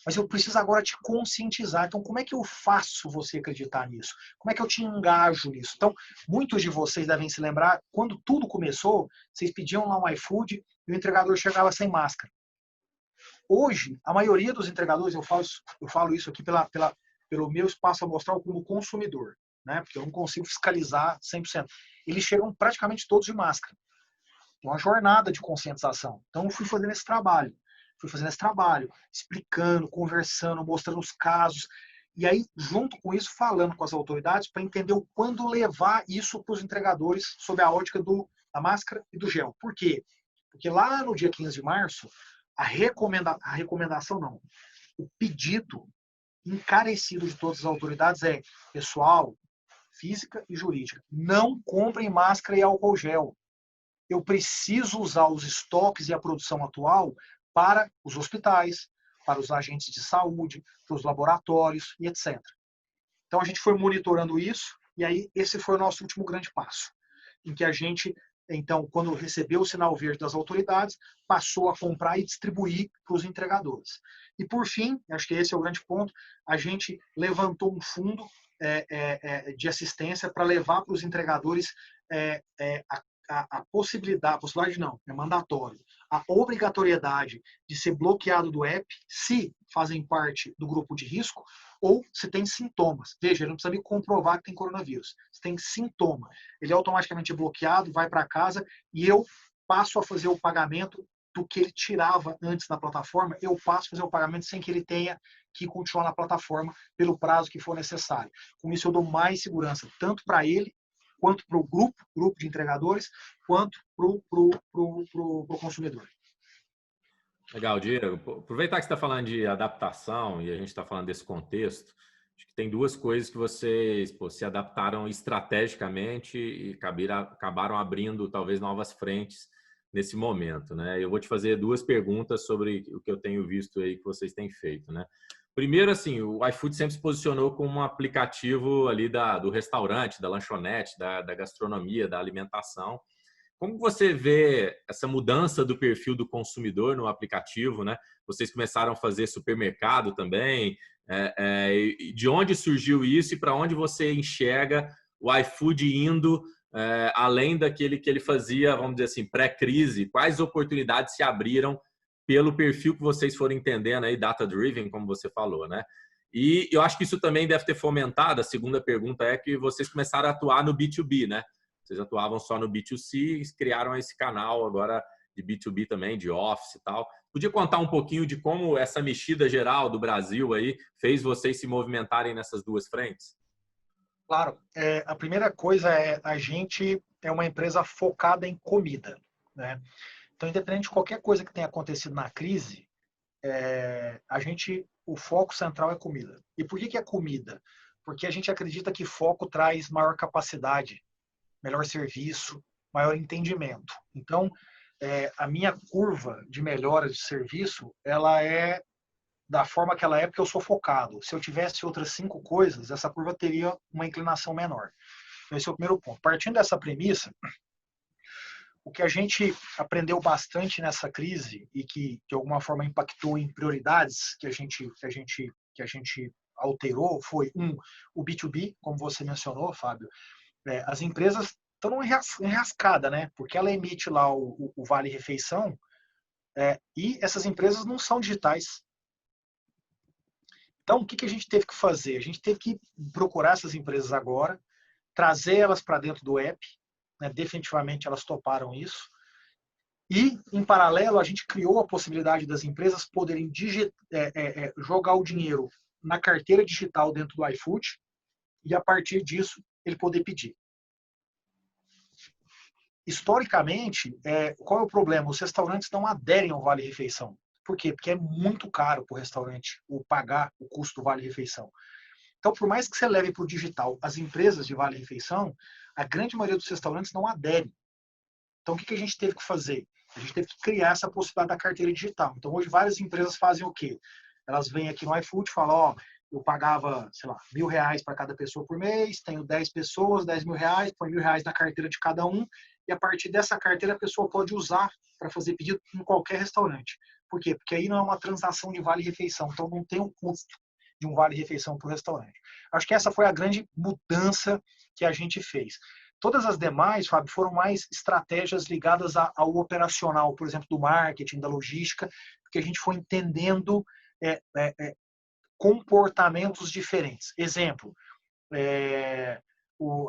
Mas eu preciso agora te conscientizar. Então, como é que eu faço você acreditar nisso? Como é que eu te engajo nisso? Então, muitos de vocês devem se lembrar, quando tudo começou, vocês pediam lá um iFood e o entregador chegava sem máscara. hoje, a maioria dos entregadores, eu falo isso aqui pelo meu espaço amostral como consumidor, né? Porque eu não consigo fiscalizar 100%. Eles chegam praticamente todos de máscara. Uma jornada de conscientização. Então, eu fui fazendo esse trabalho. Explicando, conversando, mostrando os casos. E aí, junto com isso, falando com as autoridades para entender o quando levar isso para os entregadores sob a ótica da máscara e do gel. Por quê? Porque lá no dia 15 de março, o pedido encarecido de todas as autoridades é: pessoal, física e jurídica, não comprem máscara e álcool gel. Eu preciso usar os estoques e a produção atual para os hospitais, para os agentes de saúde, para os laboratórios e etc. Então a gente foi monitorando isso e aí esse foi o nosso último grande passo, em que a gente, então, quando recebeu o sinal verde das autoridades, passou a comprar e distribuir para os entregadores. E por fim, acho que esse é o grande ponto, a gente levantou um fundo de assistência para levar para os entregadores a possibilidade não, é mandatório, a obrigatoriedade de ser bloqueado do app se fazem parte do grupo de risco ou se tem sintomas. Veja, ele não precisa me comprovar que tem coronavírus. Se tem sintoma, ele é automaticamente bloqueado, vai para casa e eu passo a fazer o pagamento do que ele tirava antes da plataforma, eu passo a fazer o pagamento sem que ele tenha que continuar na plataforma pelo prazo que for necessário. Com isso eu dou mais segurança, tanto para ele, quanto para o grupo de entregadores, quanto para o consumidor. Legal, Diego. Aproveitar que você está falando de adaptação e a gente está falando desse contexto, acho que tem duas coisas que vocês se adaptaram estrategicamente e acabaram abrindo talvez novas frentes nesse momento, né? Eu vou te fazer duas perguntas sobre o que eu tenho visto aí que vocês têm feito, né? Primeiro, assim, o iFood sempre se posicionou como um aplicativo ali do restaurante, da lanchonete, da gastronomia, da alimentação. Como você vê essa mudança do perfil do consumidor no aplicativo, né? Vocês começaram a fazer supermercado também. De onde surgiu isso e para onde você enxerga o iFood indo além daquele que ele fazia, vamos dizer assim, pré-crise? Quais oportunidades se abriram pelo perfil que vocês foram entendendo aí, data-driven, como você falou, né? E eu acho que isso também deve ter fomentado. A segunda pergunta é que vocês começaram a atuar no B2B, né? Vocês atuavam só no B2C e criaram esse canal agora de B2B também, de Office e tal. Podia contar um pouquinho de como essa mexida geral do Brasil aí fez vocês se movimentarem nessas duas frentes? Claro. A primeira coisa a gente é uma empresa focada em comida, né? Então, independente de qualquer coisa que tenha acontecido na crise, o foco central é comida. E por que é comida? Porque a gente acredita que foco traz maior capacidade, melhor serviço, maior entendimento. Então, a minha curva de melhora de serviço, ela é da forma que ela é porque eu sou focado. Se eu tivesse outras 5 coisas, essa curva teria uma inclinação menor. Esse é o primeiro ponto. Partindo dessa premissa, o que a gente aprendeu bastante nessa crise e que de alguma forma impactou em prioridades que a gente alterou foi o B2B, como você mencionou, Fábio. As empresas estão numa enrascada, né? Porque ela emite lá o Vale Refeição e essas empresas não são digitais. Então, o que a gente teve que fazer? A gente teve que procurar essas empresas agora, trazer elas para dentro do app, né? Definitivamente elas toparam isso. E, em paralelo, a gente criou a possibilidade das empresas poderem jogar o dinheiro na carteira digital dentro do iFood e, a partir disso, ele poder pedir. Historicamente, qual é o problema? Os restaurantes não aderem ao Vale Refeição. Por quê? Porque é muito caro para o restaurante pagar o custo do Vale Refeição. Então, por mais que você leve para o digital as empresas de Vale Refeição, a grande maioria dos restaurantes não aderem. Então, o que a gente teve que fazer? A gente teve que criar essa possibilidade da carteira digital. Então, hoje, várias empresas fazem o quê? Elas vêm aqui no iFood e falam, eu pagava, sei lá, R$1.000 para cada pessoa por mês, tenho 10 pessoas, R$10.000, põe R$1.000 na carteira de cada um, e a partir dessa carteira a pessoa pode usar para fazer pedido em qualquer restaurante. Por quê? Porque aí não é uma transação de vale-refeição, então não tem um custo de um vale-refeição para o restaurante. Acho que essa foi a grande mudança que a gente fez. Todas as demais, Fábio, foram mais estratégias ligadas ao operacional, por exemplo, do marketing, da logística, porque a gente foi entendendo comportamentos diferentes. Exemplo,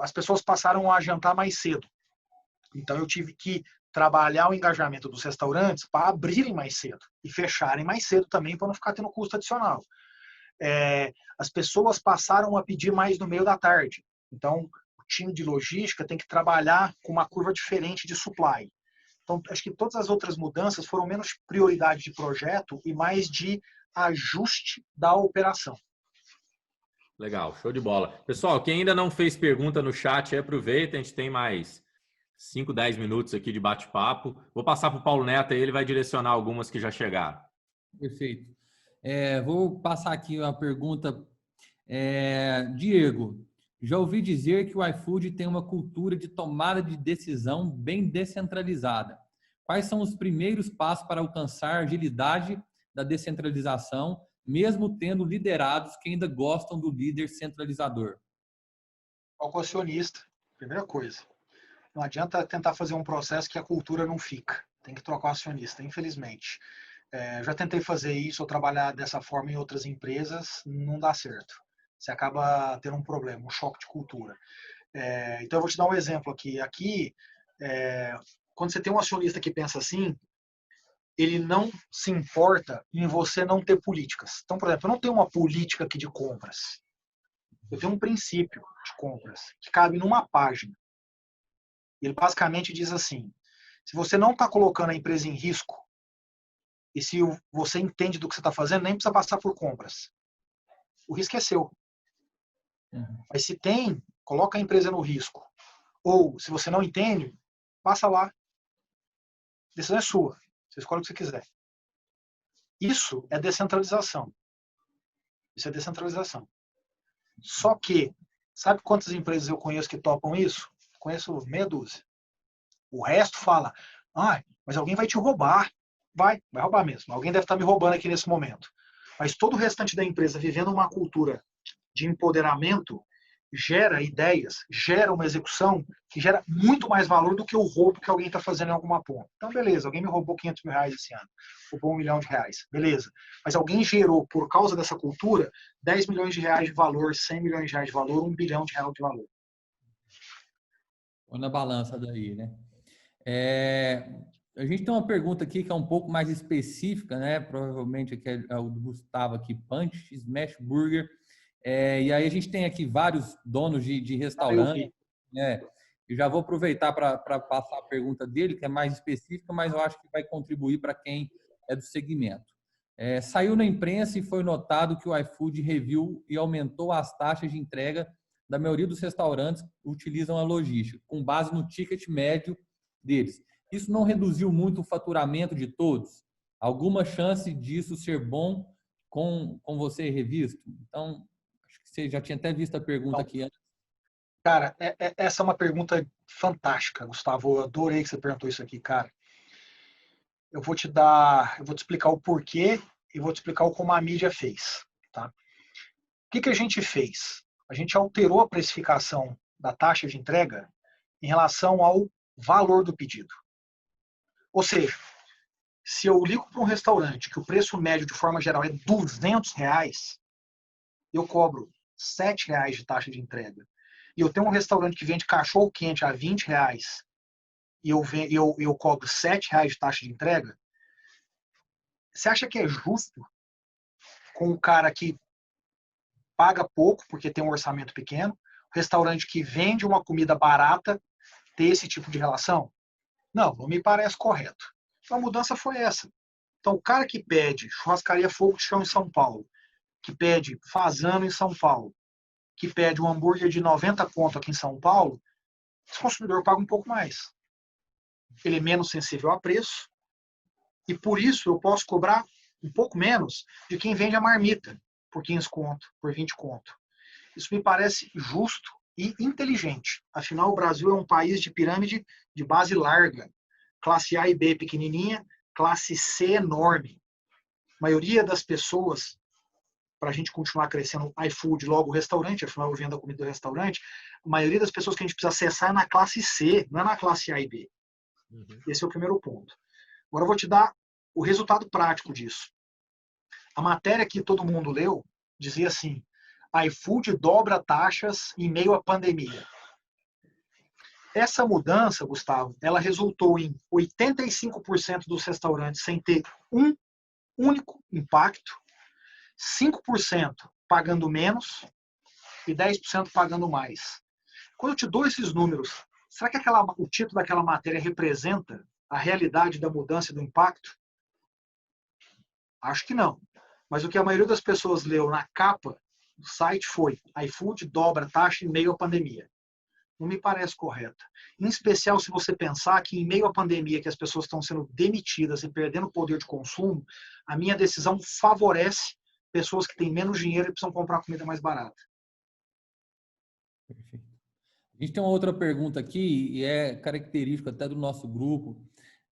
as pessoas passaram a jantar mais cedo. Então, eu tive que trabalhar o engajamento dos restaurantes para abrirem mais cedo e fecharem mais cedo também, para não ficar tendo custo adicional. As pessoas passaram a pedir mais no meio da tarde. Então, o time de logística tem que trabalhar com uma curva diferente de supply. Então, acho que todas as outras mudanças foram menos prioridade de projeto e mais de ajuste da operação. Legal, show de bola. Pessoal, quem ainda não fez pergunta no chat, aproveita, a gente tem mais 5, 10 minutos aqui de bate-papo. Vou passar para o Paulo Neto e ele vai direcionar algumas que já chegaram. Perfeito. Vou passar aqui uma pergunta. Diego, já ouvi dizer que o iFood tem uma cultura de tomada de decisão bem descentralizada. Quais são os primeiros passos para alcançar a agilidade da descentralização, mesmo tendo liderados que ainda gostam do líder centralizador? Foco acionista, primeira coisa. Não adianta tentar fazer um processo que a cultura não fica. Tem que trocar o acionista, infelizmente. Já tentei fazer isso ou trabalhar dessa forma em outras empresas, não dá certo. Você acaba tendo um problema, um choque de cultura. Então, eu vou te dar um exemplo aqui. Quando você tem um acionista que pensa assim, ele não se importa em você não ter políticas. Então, por exemplo, eu não tenho uma política aqui de compras. Eu tenho um princípio de compras que cabe numa página. Ele basicamente diz assim: se você não está colocando a empresa em risco, e se você entende do que você está fazendo, nem precisa passar por compras. O risco é seu. Mas se tem, coloca a empresa no risco. Ou, se você não entende, passa lá. A decisão é sua. Você escolhe o que você quiser. Isso é descentralização. Isso é descentralização. Só que, sabe quantas empresas eu conheço que topam isso? Conheço meia dúzia. O resto fala: mas alguém vai te roubar. Vai roubar mesmo. Alguém deve estar me roubando aqui nesse momento. Mas todo o restante da empresa vivendo uma cultura de empoderamento gera ideias, gera uma execução que gera muito mais valor do que o roubo que alguém está fazendo em alguma ponta. Então, beleza, alguém me roubou 500 mil reais esse ano, roubou 1 milhão de reais, beleza. Mas alguém gerou, por causa dessa cultura, 10 milhões de reais de valor, 100 milhões de reais de valor, 1 bilhão de reais de valor. Na balança daí, né? A gente tem uma pergunta aqui que é um pouco mais específica, né? Provavelmente aqui é o do Gustavo aqui, Punch, Smash Burger. E aí a gente tem aqui vários donos de restaurante. Eu já vou aproveitar para passar a pergunta dele, que é mais específica, mas eu acho que vai contribuir para quem é do segmento. Saiu na imprensa e foi notado que o iFood reviu e aumentou as taxas de entrega da maioria dos restaurantes que utilizam a logística, com base no ticket médio deles. Isso não reduziu muito o faturamento de todos? Alguma chance disso ser bom com você revisto? Então, acho que você já tinha até visto a pergunta aqui antes. Cara, essa é uma pergunta fantástica, Gustavo. Eu adorei que você perguntou isso aqui, cara. Eu vou te explicar o porquê e vou te explicar como a mídia fez. Tá? O que a gente fez? A gente alterou a precificação da taxa de entrega em relação ao valor do pedido. Ou seja, se eu ligo para um restaurante que o preço médio, de forma geral, é R$200, eu cobro R$7 de taxa de entrega. E eu tenho um restaurante que vende cachorro quente a R$20 e eu cobro R$7 de taxa de entrega, você acha que é justo com um cara que paga pouco, porque tem um orçamento pequeno, restaurante que vende uma comida barata, ter esse tipo de relação? Não me parece correto. Então, a mudança foi essa. Então, o cara que pede churrascaria Fogo de Chão em São Paulo, que pede Fazano em São Paulo, que pede um hambúrguer de 90 conto aqui em São Paulo, esse consumidor paga um pouco mais. Ele é menos sensível a preço e, por isso, eu posso cobrar um pouco menos de quem vende a marmita por 15 conto, por 20 conto. Isso me parece justo e inteligente. Afinal, o Brasil é um país de pirâmide de base larga. Classe A e B pequenininha, classe C enorme. A maioria das pessoas, para a gente continuar crescendo iFood, logo o restaurante, afinal eu vendo a comida do restaurante, a maioria das pessoas que a gente precisa acessar é na classe C, não é na classe A e B. Esse é o primeiro ponto. Agora eu vou te dar o resultado prático disso. A matéria que todo mundo leu dizia assim: iFood dobra taxas em meio à pandemia. Essa mudança, Gustavo, ela resultou em 85% dos restaurantes sem ter um único impacto, 5% pagando menos e 10% pagando mais. Quando eu te dou esses números, será que o título daquela matéria representa a realidade da mudança e do impacto? Acho que não. Mas o que a maioria das pessoas leu na capa do site foi: iFood dobra taxa em meio à pandemia. Não me parece correta. Em especial se você pensar que em meio à pandemia, que as pessoas estão sendo demitidas e perdendo poder de consumo, a minha decisão favorece pessoas que têm menos dinheiro e precisam comprar comida mais barata. Perfeito. A gente tem uma outra pergunta aqui, e é característico até do nosso grupo.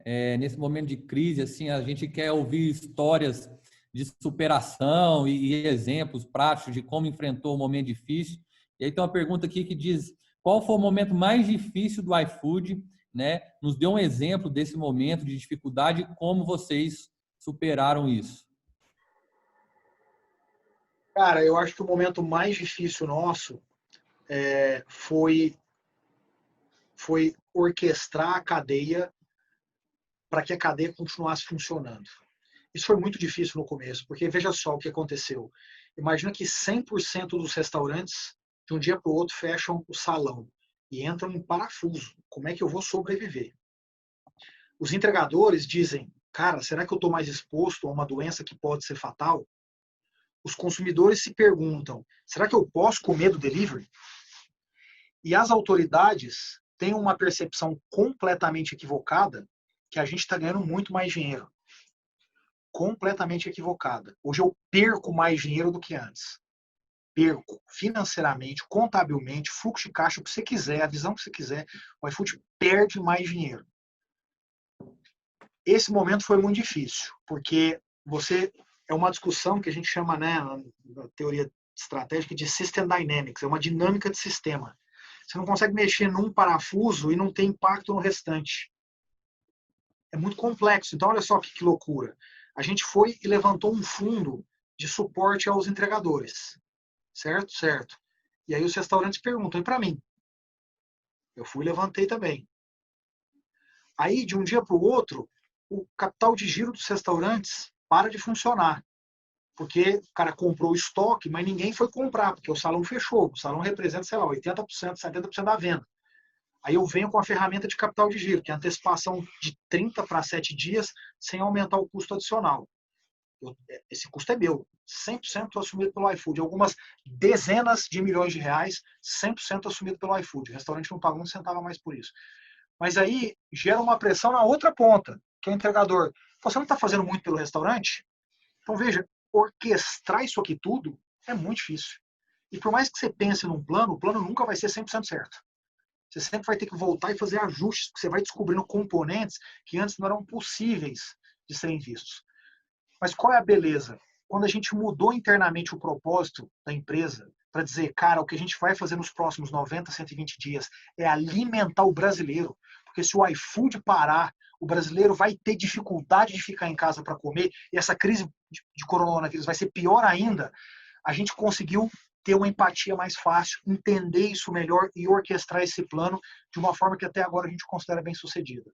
Nesse momento de crise, assim, a gente quer ouvir histórias de superação e exemplos práticos de como enfrentou um momento difícil. E aí tem uma pergunta aqui que diz: qual foi o momento mais difícil do iFood, né? Nos dê um exemplo desse momento de dificuldade e como vocês superaram isso. Cara, eu acho que o momento mais difícil nosso foi orquestrar a cadeia para que a cadeia continuasse funcionando. Isso foi muito difícil no começo, porque veja só o que aconteceu. Imagina que 100% dos restaurantes, de um dia para o outro, fecham o salão e entram em parafuso. Como é que eu vou sobreviver? Os entregadores dizem: cara, será que eu estou mais exposto a uma doença que pode ser fatal? Os consumidores se perguntam: será que eu posso comer do delivery? E as autoridades têm uma percepção completamente equivocada que a gente está ganhando muito mais dinheiro. Completamente equivocada. Hoje eu perco mais dinheiro do que antes. Perco financeiramente, contabilmente, fluxo de caixa, o que você quiser, a visão que você quiser, o iFood perde mais dinheiro. Esse momento foi muito difícil, porque é uma discussão que a gente chama, né, na teoria estratégica, de System Dynamics, é uma dinâmica de sistema. Você não consegue mexer num parafuso e não ter impacto no restante. É muito complexo. Então, olha só que loucura. A gente foi e levantou um fundo de suporte aos entregadores. Certo? Certo. E aí os restaurantes perguntam: e para mim? Eu fui e levantei também. Aí, de um dia para o outro, o capital de giro dos restaurantes para de funcionar. Porque o cara comprou o estoque, mas ninguém foi comprar, porque o salão fechou. O salão representa, sei lá, 80%, 70% da venda. Aí eu venho com a ferramenta de capital de giro, que é a antecipação de 30 para 7 dias, sem aumentar o custo adicional. Esse custo é meu, 100% assumido pelo iFood. Algumas dezenas de milhões de reais, 100% assumido pelo iFood. O restaurante não pagou um centavo a mais por isso. Mas aí gera uma pressão na outra ponta, que é o entregador. Você não está fazendo muito pelo restaurante? Então veja, orquestrar isso aqui tudo é muito difícil. E por mais que você pense num plano, o plano nunca vai ser 100% certo. Você sempre vai ter que voltar e fazer ajustes, porque você vai descobrindo componentes que antes não eram possíveis de serem vistos. Mas qual é a beleza? Quando a gente mudou internamente o propósito da empresa para dizer: cara, o que a gente vai fazer nos próximos 90, 120 dias é alimentar o brasileiro, porque se o iFood parar, o brasileiro vai ter dificuldade de ficar em casa para comer, e essa crise de coronavírus vai ser pior ainda. A gente conseguiu ter uma empatia mais fácil, entender isso melhor e orquestrar esse plano de uma forma que até agora a gente considera bem sucedida.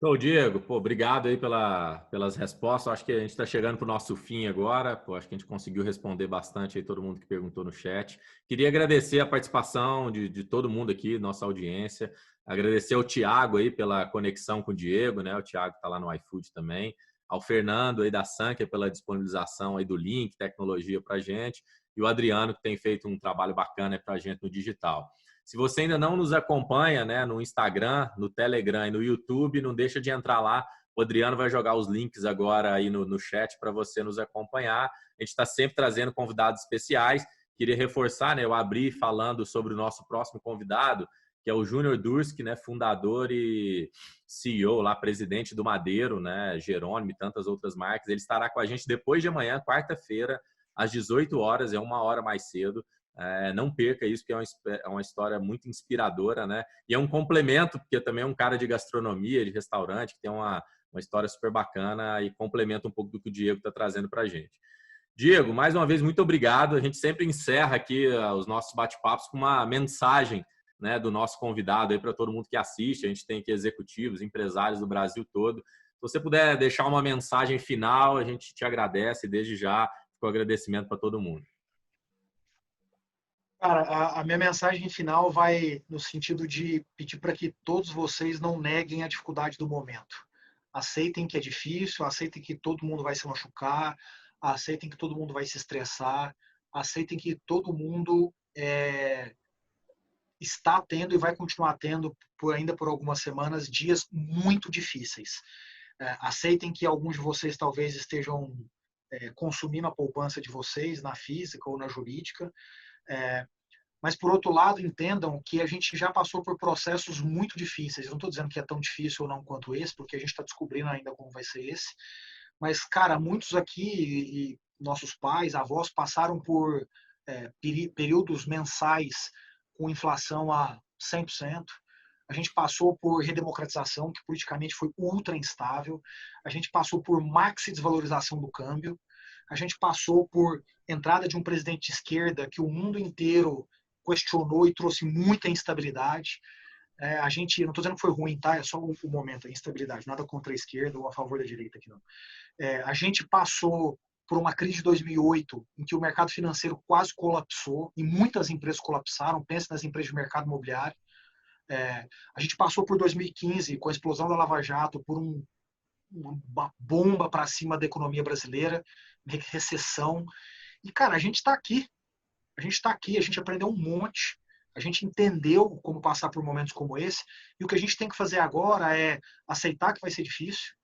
Ô, Diego, pô, obrigado aí pelas respostas. Acho que a gente está chegando para o nosso fim agora. Pô, acho que a gente conseguiu responder bastante aí todo mundo que perguntou no chat. Queria agradecer a participação de todo mundo aqui, nossa audiência. Agradecer ao Thiago aí pela conexão com o Diego, né? O Thiago está lá no iFood também. Ao Fernando aí da Sanker pela disponibilização aí do link, tecnologia para a gente. E o Adriano, que tem feito um trabalho bacana para a gente no digital. Se você ainda não nos acompanha, né, no Instagram, no Telegram e no YouTube, não deixa de entrar lá. O Adriano vai jogar os links agora aí no chat para você nos acompanhar. A gente está sempre trazendo convidados especiais. Queria reforçar, né, eu abri falando sobre o nosso próximo convidado, que é o Júnior Durski, né, fundador e CEO, lá, presidente do Madeiro, né, Jerônimo e tantas outras marcas. Ele estará com a gente depois de amanhã, quarta-feira, às 18 horas, é 1 hora mais cedo. Não perca isso, porque é uma história muito inspiradora, né? E é um complemento, porque também é um cara de gastronomia, de restaurante, que tem uma uma história super bacana e complementa um pouco do que o Diego está trazendo para a gente. Diego, mais uma vez, muito obrigado. A gente sempre encerra aqui os nossos bate-papos com uma mensagem, né, do nosso convidado aí para todo mundo que assiste. A gente tem aqui executivos, empresários do Brasil todo. Se você puder deixar uma mensagem final, a gente te agradece. Desde já, fica o agradecimento para todo mundo. Cara, a minha mensagem final vai no sentido de pedir para que todos vocês não neguem a dificuldade do momento. Aceitem que é difícil, aceitem que todo mundo vai se machucar, aceitem que todo mundo vai se estressar, aceitem que todo mundo está tendo e vai continuar tendo ainda por algumas semanas dias muito difíceis. Aceitem que alguns de vocês talvez estejam consumindo a poupança de vocês na física ou na jurídica, mas por outro lado entendam que a gente já passou por processos muito difíceis. Eu não estou dizendo que é tão difícil ou não quanto esse, porque a gente está descobrindo ainda como vai ser esse, mas cara, muitos aqui, nossos pais, avós, passaram por períodos mensais com inflação a 100%. A gente passou por redemocratização, que politicamente foi ultra instável. A gente passou por maxi desvalorização do câmbio. A gente passou por entrada de um presidente de esquerda que o mundo inteiro questionou e trouxe muita instabilidade. A gente, não estou dizendo que foi ruim, tá? É só o momento, a instabilidade. Nada contra a esquerda ou a favor da direita aqui, não. A gente passou por uma crise de 2008, em que o mercado financeiro quase colapsou e muitas empresas colapsaram. Pense nas empresas de mercado imobiliário. A gente passou por 2015, com a explosão da Lava Jato, por uma bomba para cima da economia brasileira, recessão. E, cara, a gente está aqui. A gente está aqui, a gente aprendeu um monte, a gente entendeu como passar por momentos como esse, e o que a gente tem que fazer agora é aceitar que vai ser difícil,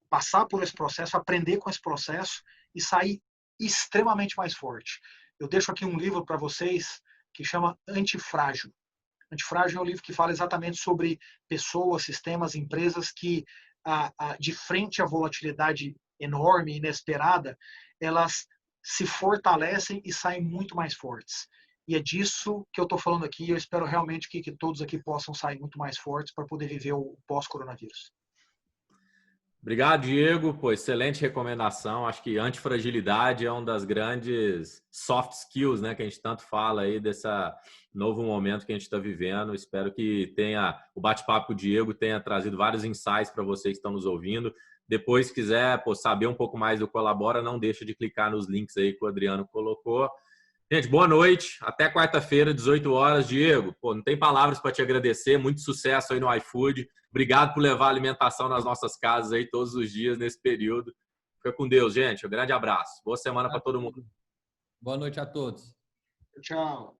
passar por esse processo, aprender com esse processo e sair extremamente mais forte. Eu deixo aqui um livro para vocês que chama Antifrágil. Antifrágil é um livro que fala exatamente sobre pessoas, sistemas, empresas que, de frente à volatilidade enorme, inesperada, elas se fortalecem e saem muito mais fortes. E é disso que eu estou falando aqui. Eu espero realmente que todos aqui possam sair muito mais fortes para poder viver o pós-coronavírus. Obrigado, Diego. Pô, excelente recomendação. Acho que antifragilidade é uma das grandes soft skills, né, que a gente tanto fala aí desse novo momento que a gente está vivendo. Espero que o bate-papo com o Diego tenha trazido vários insights para vocês que estão nos ouvindo. Depois, se quiser saber um pouco mais do Colabora, não deixa de clicar nos links aí que o Adriano colocou. Gente, boa noite. Até quarta-feira, 18 horas. Diego, não tem palavras para te agradecer. Muito sucesso aí no iFood. Obrigado por levar a alimentação nas nossas casas aí todos os dias nesse período. Fica com Deus, gente. Um grande abraço. Boa semana para todo mundo. Boa noite a todos. Tchau.